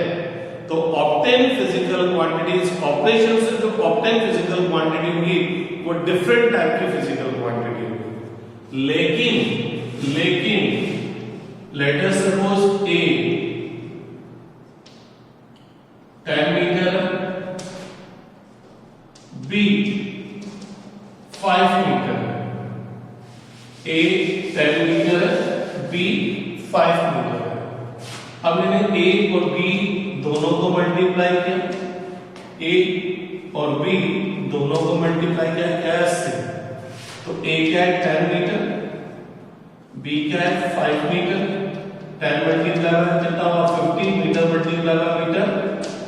[SPEAKER 1] तो ऑब्टेन फिजिकल क्वांटिटीज, ऑपरेशन से जो ऑब्टेन फिजिकल क्वांटिटी होगी वो डिफरेंट टाइप की फिजिकल क्वांटिटी होगी। लेकिन let us suppose A 10 metre, B 5 metre, A 10 metre, B 5 metre. अब मैंने A और B दोनों को मल्टीप्लाई किया, A और B दोनों को मल्टीप्लाई किया क्या है, तो A क्या है 10 मीटर, B क्या है 5 मीटर, 10 मल्टीप्लाई हुआ कितना हुआ 15 मीटर, मल्टीप्लाई हुआ मीटर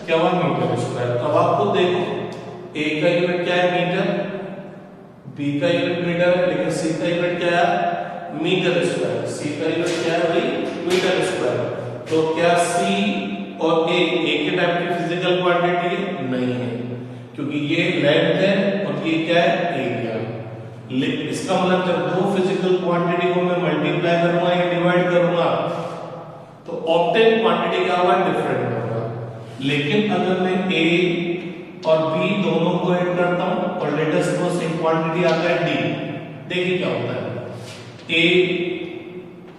[SPEAKER 1] क्या हुआ, मीटर स्क्वायर। अब आप खुद देखो A का यूनिट क्या है, मीटर, B का यूनिट मीटर है, लेकिन C का यूनिट क्या है, मीटर स्क्वायर। C का यूनिट क्या है भाई, मीटर स्क्वायर। तो क्या C और A एक ही टाइप की फिजिकल क्वांटिटी है, नहीं है, क्योंकि ये लेंथ है और ये क्या है, एरिया। लेकिन इसका मतलब जब दो फिजिकल क्वांटिटी को मैं मल्टीप्लाई करूंगा या डिवाइड करूंगा तो ऑब्टेन क्वांटिटी क्या होगा, डिफरेंट होगा। लेकिन अगर मैं A और B दोनों को ऐड करता हूं और लेटेस्ट सपोज एक क्वांटिटी आता है D, देखिए क्या होता है, A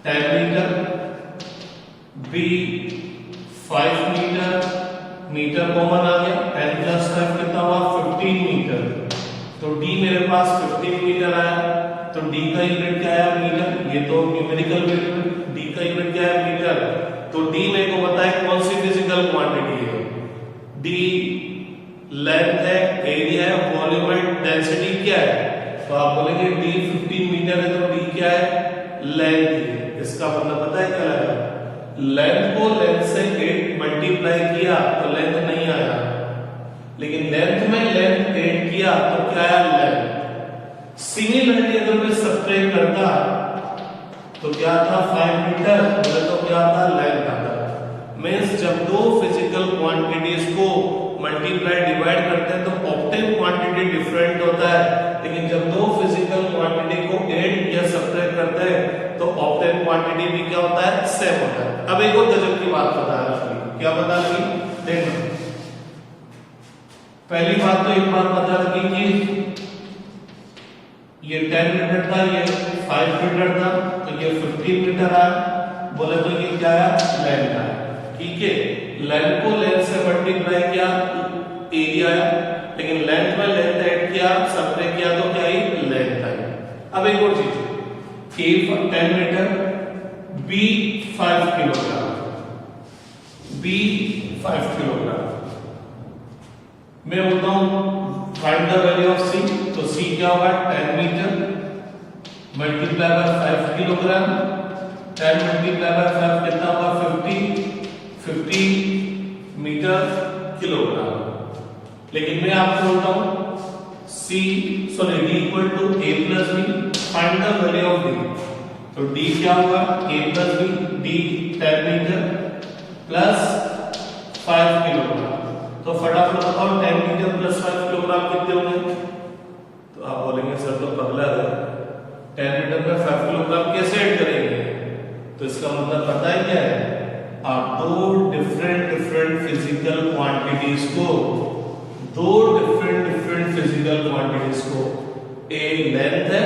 [SPEAKER 1] 10 metre, B 5 metre, metre common आ गया, 10 प्लस 5 कितना हुआ 15 मीटर। तो D मेरे पास 15 मीटर आया, तो D का यूनिट क्या है, मीटर, ये तो न्यूमेरिकल वैल्यू, D का यूनिट क्या है, मीटर। तो D मेरे को पता है कौन सी फिजिकल क्वांटिटी है, D लेंथ है, एरिया है, वॉल्यूम है, डेंसिटी क्या है। तो आप बोलेंगे D 15 मीटर है तो D क्या है, लेंथ है। इसका मतलब पता है क्या लगा, लेंथ को लेंथ से 8 मल्टीप्लाई किया तो लेंथ नहीं आया, लेकिन लेंथ में लेंथ 8 किया तो क्या आया, लेंथ। सिमिलरली अगर मैं सब्ट्रैक्ट करता तो क्या था 5 मीटर, तो क्या था, लेंथ आता। मींस जब दो फिजिकल क्वांटिटीज को मल्टीप्लाई डिवाइड करते हैं तो ऑब्टेन क्वांटिटी डिफरेंट होता है, लेकिन जब दो फिजिकल क्वांटिटी को ऐड या सब्ट्रैक्ट करते हैं तो ऑब्टेन क्वांटिटी भी क्या होता है, सेम होता है। अब एक और गजब की बात बता रही, क्या बता रही, देखो पहली बात तो एक बात बता रखी कि ये 10 मीटर था, ये 5 मीटर था, तो ये 15 मीटर आया। बोले तो ये क्या है, लेंथ है। ठीक है, लेंथ को लेंथ से मल्टीप्लाई किया, एरिया आया, लेकिन लेंथ में लेंथ ऐड किया, सबट्रैक्ट किया तो क्या ही लेंथ आई। अब एक और चीज, A 10 metre, B 5 kilogram, B 5 kilogram. मैं बोलता हूं find the value of C, तो सी क्या होगा, 10 metre multiply by 5 kilogram, 10 multiply by 5 कितना होगा, 50 मीटर किलोग्राम। लेकिन मैं आपको बोलता हूं D equal to A plus B, find the value of D. तो डी क्या होगा, A plus B, D 10 metre plus 5 kilogram. तो फटाफट बताओ 10 मीटर प्लस 5 किलोग्राम कितने होंगे। तो आप बोलेंगे सर तो पगला है, 10 मीटर में 5 किलोग्राम कैसे ऐड करेंगे। तो इसका मतलब पता है क्या है, आप दो डिफरेंट फिजिकल क्वांटिटीज को, दो डिफरेंट फिजिकल क्वांटिटीज को, ए लेंथ है,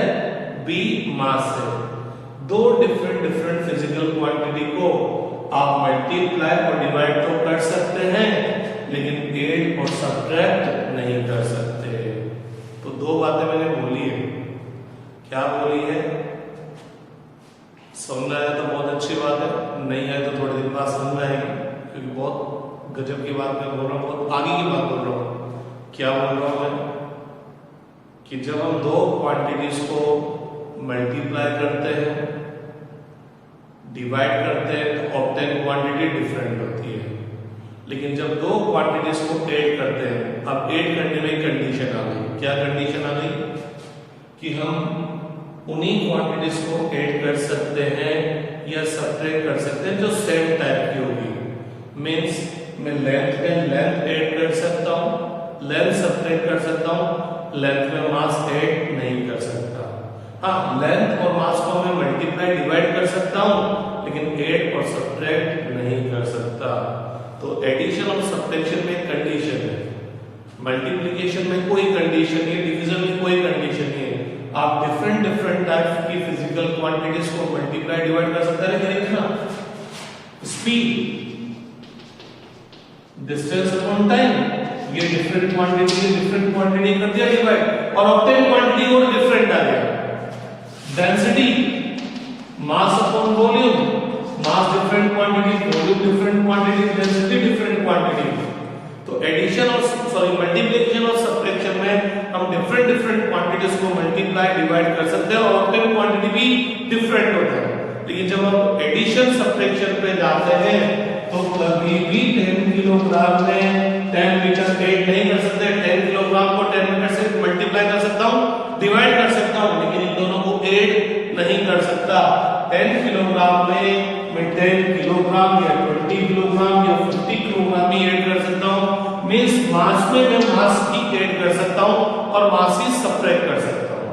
[SPEAKER 1] बी मास है, दो डिफरेंट फिजिकल क्वांटिटी को आप मल्टीप्लाई और डिवाइड तो कर सकते हैं, लेकिन ऐड और सब्ट्रैक्ट नहीं कर सकते। तो दो बातें मैंने बोली है। क्या बोली है, समझ में आया तो बहुत अच्छी बात है, नहीं आए तो थोड़ी देर बाद समझ में आएगी, क्योंकि बहुत गजब की बात मैं बोल रहा हूँ, बहुत आगे की बात बोल रहा हूँ। क्या बोल रहा हूँ मैं, कि जब हम दो क्वांटिटीज को मल्टीप्लाई करते हैं, डिवाइड करते हैं, तो ऑब्टेन क्वांटिटी डिफरेंट होती है। लेकिन जब दो क्वांटिटीज को ऐड करते हैं, अब ऐड करने में कंडीशन आ गई। क्या कंडीशन आ गई, कि हम उन्हीं क्वांटिटीज को ऐड कर सकते हैं या सब्ट्रैक्ट कर सकते हैं जो सेम टाइप की होगी। मींस मैं लेंथ में लेंथ ऐड कर सकता हूं, लेंथ सब्ट्रैक्ट कर सकता हूं, लेंथ में मास ऐड नहीं कर सकता। हाँ, लेंथ और मास को मैं मल्टीप्लाई डिवाइड कर सकता हूं, लेकिन ऐड और सब्ट्रैक्ट नहीं कर सकता। तो एडिशन और सब्ट्रैक्शन में कंडीशन है, मल्टीप्लिकेशन में कोई कंडीशन नहीं, डिवीजन में कोई कंडीशन नहीं है। आप डिफरेंट टाइप की फिजिकल क्वांटिटीज को मल्टीप्लाई डिवाइड कर सकते हैं। देखना, स्पीड, डिस्टेंस अपॉन टाइम, ये डिफरेंट क्वांटिटी कर दिया डिवाइड, और ऑब्टेन क्वांटिटी और डिफरेंट आ गया। डेंसिटी, मास अपॉन वॉल्यूम, मास different quantity, volume different quantity, density different quantity. तो एडिशन और मल्टीप्लिकेशन और सब्ट्रैक्शन में हम डिफरेंट क्वांटिटीज को मल्टीप्लाई डिवाइड कर सकते हैं, और ऑब्टेन क्वांटिटी भी डिफरेंट होता है। लेकिन जब हम एडिशन सब्ट्रैक्शन पे जाते हैं, तो कभी भी 10 किलोग्राम में 10 मीटर ऐड नहीं कर सकते। 10 किलोग्राम को 10 मीटर से मल्टीप्लाई कर सकता हूं, डिवाइड कर सकता हूं, लेकिन इन दोनों को ऐड नहीं कर सकता। 10 किलोग्राम में मैं 10 किलोग्राम या 20 किलोग्राम या 50 किलोग्राम ही ऐड कर सकता हूं। मींस मास में मैं मास की ऐड कर सकता हूं और मास ही सब्ट्रैक्ट कर सकता हूं।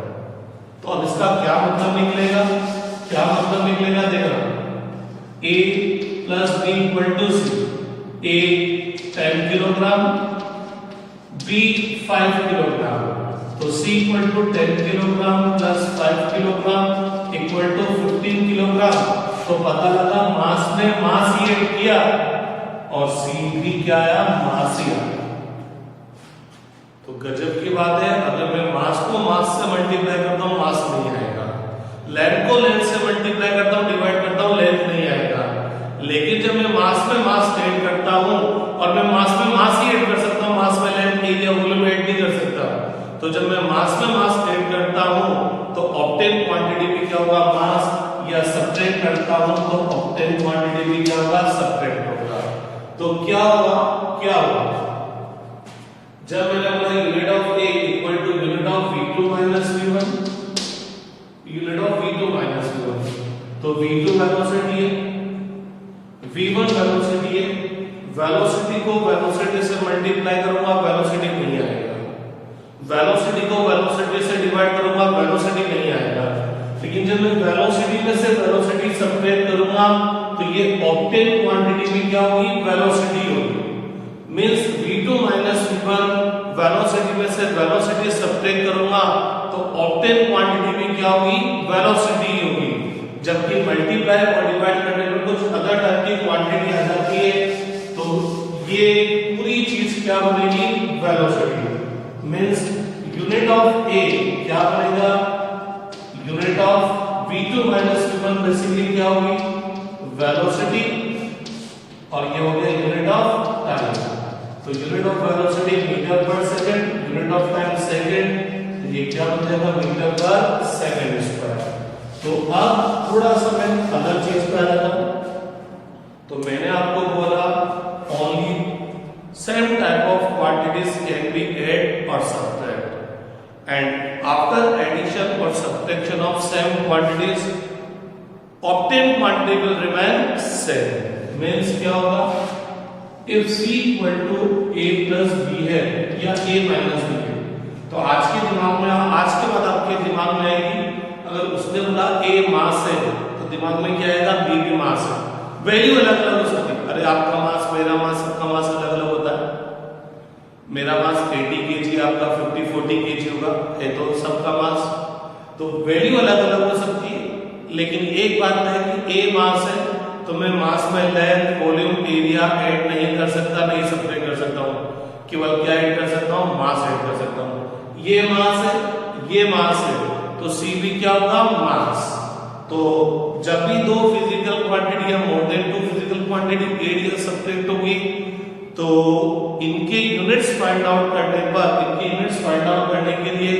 [SPEAKER 1] तो अब इसका क्या मतलब निकलेगा, देखना, A plus B equal to C। A 10 kilogram, B 5 kilogram, तो C equal to 10 kilogram plus 5 kilogram equal to 15 kilogram. तो पता लगा मास में मास ही ऐड किया, और C भी क्या आया, मास ही आया। तो गजब की बात है, अगर मैं मास को मास से मल्टीप्लाई करता हूं, मास नहीं आएगा। लेंथ को लेंथ से मल्टीप्लाई करता हूं, डिवाइड करता हूं, लेंथ नहीं आएगा। लेकिन जब मैं मास में मास ऐड करता हूं, और मैं मास में मास ही ऐड कर सकता हूं, मास में लेंथ, एरिया, वॉल्यूम ऐड नहीं कर सकता। तो जब मैं मास में मास ऐड करता हूं, तो ऑब्टेन क्वांटिटी भी क्या होगा, मास, या सब्ट्रैक्ट करता हूं तो ऑब्टेन क्वांटिटी भी क्या होगा, सब्ट्रैक्ट होगा। तो क्या होगा, जब मैंने बोला unit of A equal to unit of V2 minus V1, unit of V2 minus V1, तो V2 वेलोसिटी है, V1 वेलोसिटी है। वेलोसिटी को वेलोसिटी से मल्टीप्लाई करूंगा, वेलोसिटी नहीं आएगा। वेलोसिटी को वेलोसिटी से डिवाइड करूंगा, वेलोसिटी नहीं आएगा। लेकिन जब मैं वेलोसिटी में से वेलोसिटी सब्ट्रैक्ट करूंगा, तो ये ऑब्टेन क्वांटिटी में क्या होगी, वेलोसिटी होगी। Means v2 minus v1 velocity में से वेलोसिटी सब्ट्रैक्ट करूंगा तो ऑब्टेन क्वांटिटी भी क्या होगी, वेलोसिटी होगी। जबकि मल्टीप्लाई और डिवाइड करने पर कुछ अदर टाइप की क्वांटिटी आ जाती है तो ये पूरी चीज क्या बनेगी, वेलोसिटी। मींस यूनिट ऑफ ए क्या बनेगा, unit of v2 minus v1 basically क्या होगी, वेलोसिटी, और ये हो गया यूनिट ऑफ टाइम। तो यूनिट ऑफ वेलोसिटी मीटर पर second, unit of time second, ये क्या हो जाएगा, मीटर पर सेकंड स्क्वायर। तो अब थोड़ा सा मैं अदर चीज पे आ जाता हूं। तो मैंने आपको बोला only same type of quantities can be add और सब्ट्रैक्ट, एंड आफ्टर एडिशन और subtraction of same quantities obtain quantity will remain same. Means क्या होगा, if c equal to a plus b है या a माइनस b है, तो आज के दिमाग में, आज के बाद आपके दिमाग में आएगी, अगर उसने बोला a मास है तो दिमाग में क्या आएगा, b भी मास है। वैल्यू अलग अलग हो सकती है। अरे आपका मास, मेरा मास, सबका मास अलग अलग होता है। मेरा मास 80 kg, आपका 50-40 kg होगा, है तो सबका मास, तो वैल्यू अलग अलग हो सकती है। लेकिन एक बात है कि a मास है तो मैं मास में लेंथ, वॉल्यूम, एरिया ऐड नहीं कर सकता, नहीं सब्ट्रैक्ट कर सकता हूं। केवल क्या ऐड कर सकता हूं, मास ऐड कर सकता हूं। ये मास है, ये मास है, तो c भी क्या होगा, मास। तो जब भी दो फिजिकल क्वांटिटी या more than two physical quantity add या सब्ट्रैक्ट होगी तो इनके यूनिट्स फाइंड आउट करने पर, इनके यूनिट्स फाइंड आउट करने के लिए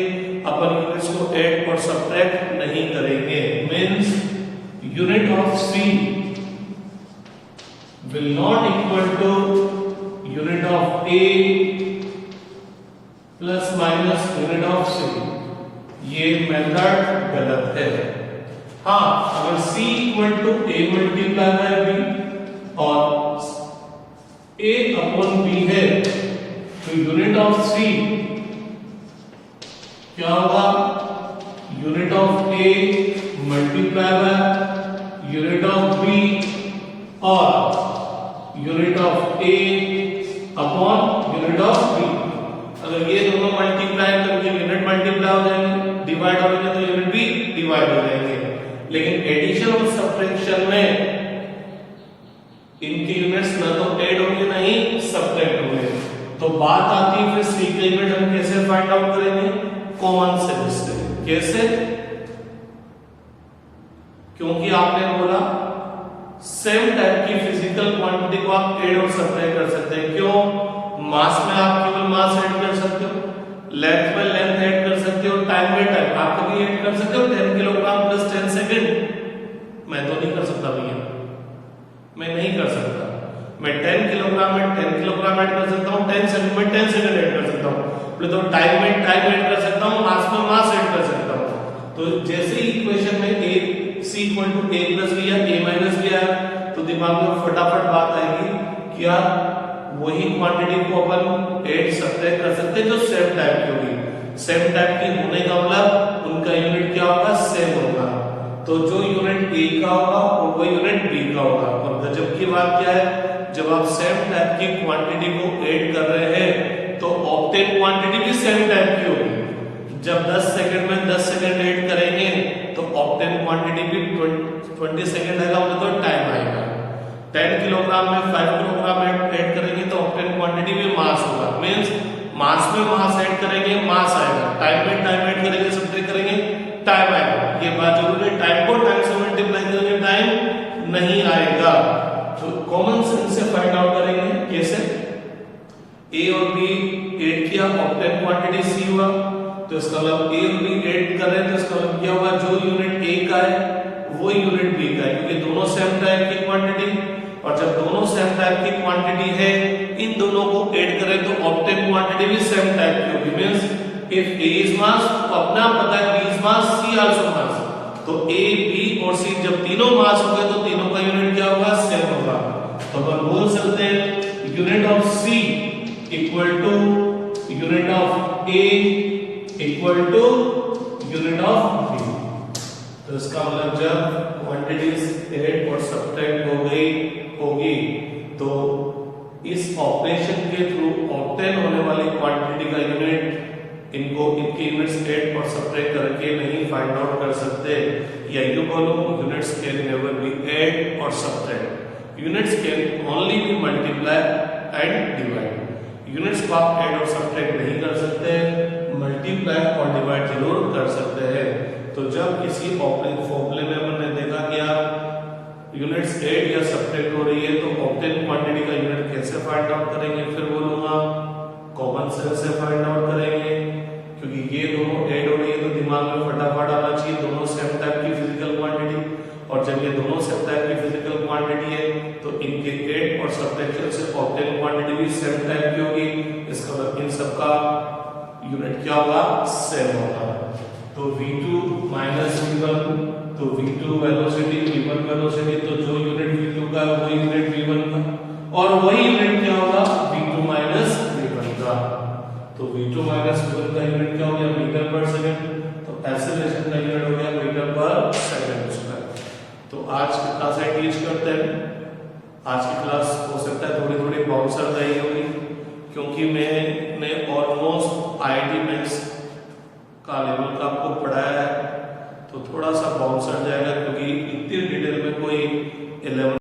[SPEAKER 1] अपन यूनिट्स को ऐड और सब्ट्रैक्ट नहीं करेंगे। Means unit of c will not equal to unit of a plus minus unit of c। ये मेथड गलत है। हाँ, अगर c equal to a multiply by b और a अपॉन b है तो यूनिट ऑफ c क्या होगा, unit of a multiply by unit of b और यूनिट of a upon unit of b। अगर ये दोनों मल्टीप्लाई करके यूनिट मल्टीप्लाई हो जाएंगे, डिवाइड हो जाएंगे तो यूनिट भी डिवाइड हो जाएंगे। लेकिन एडिशन और सब्ट्रैक्शन में इनके यूनिट्स ना तो ऐड होंगे ना ही सब्ट्रैक्ट होंगे। तो बात आती है फिर c के यूनिट हम कैसे फाइंड आउट करेंगे, कॉमन सेंस से। कैसे, क्योंकि आपने बोला सेम टाइप की फिजिकल क्वांटिटी को आप ऐड और सब्ट्रैक्ट कर सकते हैं। क्यों, मास में आप केवल मास ऐड कर सकते हो, लेंथ में लेंथ ऐड कर सकते हो, टाइम में टाइम आप कभी ऐड कर सकते हो। 10 किलोग्राम प्लस 10 सेकंड मैं तो नहीं कर सकता भैया, मैं नहीं कर सकता। मैं 10 किलोग्राम में 10 किलोग्राम ऐड कर सकता हूँ, 10 सेकंड में 10 सेकंड ऐड कर सकता हूँ, तो टाइम में टाइम ऐड कर सकता हूँ, मास में मास ऐड कर सकता हूँ। तो जैसे ही इक्वेशन में c equal to a plus b या a माइनस b आया तो दिमाग में फटाफट बात आएगी कि यार वही क्वांटिटी को अपन ऐड सब्ट्रैक्ट कर सकते हैं जो सेम टाइप की होगी। सेम टाइप की होने का मतलब उनका यूनिट क्या होगा, सेम होगा। तो जो यूनिट a का होगा और वो यूनिट b का होगा। और गजब की बात क्या है, जब आप सेम टाइप की क्वांटिटी को ऐड कर रहे हैं तो ऑब्टेन क्वांटिटी भी सेम टाइप की होगी। जब 10 सेकंड में 10 सेकंड ऐड करेंगे तो ऑब्टेन क्वांटिटी भी 20 सेकंड आएगा, मतलब तो टाइम आएगा। 10 किलोग्राम में 5 किलोग्राम ऐड करेंगे तो ऑब्टेन क्वांटिटी भी मास होगा। मींस मास में मास ऐड करेंगे, मास आएगा। टाइम में टाइम ऐड करेंगे, सब्ट्रैक्ट करेंगे, टाइम आएगा। ये बात जरूरी है, टाइम को टाइम से मल्टीप्लाई करेंगे टाइम नहीं आएगा। तो कॉमन सेंस से फाइंड आउट करेंगे। कैसे, a और b ऐड किया, ऑब्टेन क्वांटिटी c हुआ, तो इसका मतलब a और b ऐड कर रहे हैं तो इसका मतलब क्या होगा, जो यूनिट a का है वो यूनिट b का है, क्योंकि दोनों सेम टाइप की क्वांटिटी। और जब दोनों सेम टाइप की क्वांटिटी है, इन दोनों को ऐड करें तो ऑब्टेन क्वांटिटी भी सेम टाइप की होगी। Means if a is mass तो अपना पता है b is mass, c also mass. तो a b और c जब तीनों मास हो गए तो तीनों का यूनिट क्या होगा, सेम होगा। तो अपन बोल सकते हैं unit of c equal to unit of a equal to unit of b। तो इसका मतलब जब क्वांटिटीज ऐड और सब्ट्रैक्ट हो गई होगी तो इस ऑपरेशन के थ्रू ऑब्टेन होने वाली क्वांटिटी का यूनिट इनके यूनिट्स ऐड और सब्ट्रैक्ट करके नहीं फाइंड आउट कर सकते, या यूं बोलो units can never be add और subtract, units can only be multiply and divide. Units को आप ऐड और सब्ट्रैक्ट नहीं कर सकते, मल्टीप्लाई और डिवाइड जरूर कर सकते हैं। तो जब किसी फॉर्मूले में हमने देखा क्या यूनिट्स ऐड या सब्ट्रैक्ट हो रही है तो ऑब्टेन क्वांटिटी का यूनिट कैसे फाइंड आउट करेंगे, फिर बोलूंगा कॉमन सेंस से फाइंड आउट करेंगे, क्योंकि ये दोनों ऐड हो रही है तो दिमाग में फटाफट आना चाहिए दोनों सेम टाइप की फिजिकल क्वांटिटी, और जब ये दोनों सेम टाइप की फिजिकल क्वांटिटी है तो इनके ऐड और सब्ट्रैक्शन से ऑब्टेन क्वांटिटी भी सेम टाइप की होगी, इसका मतलब इन सबका यूनिट क्या होगा, सेम होगा। तो v2 माइनस v1, तो v2 वेलोसिटी v1 वेलोसिटी, तो जो यूनिट v2 का वही यूनिट v1 का, और वही यूनिट क्या होगा v2 माइनस v1 का। तो v2 माइनस v1 का यूनिट क्या हो गया मीटर पर सेकंड, तो एक्सेलरेशन का यूनिट हो गया मीटर पर सेकंड स्क्वायर। तो आज की क्लास है टीच करते हैं। आज की क्लास हो सकता है थोड़ी थोड़ी बाउंसर रही होगी, क्योंकि मैंने ऑलमोस्ट आईआईटी मेंस का लेवल का आपको पढ़ाया है, तो थोड़ा सा बाउंसर जाएगा, क्योंकि इतनी डिटेल में कोई 11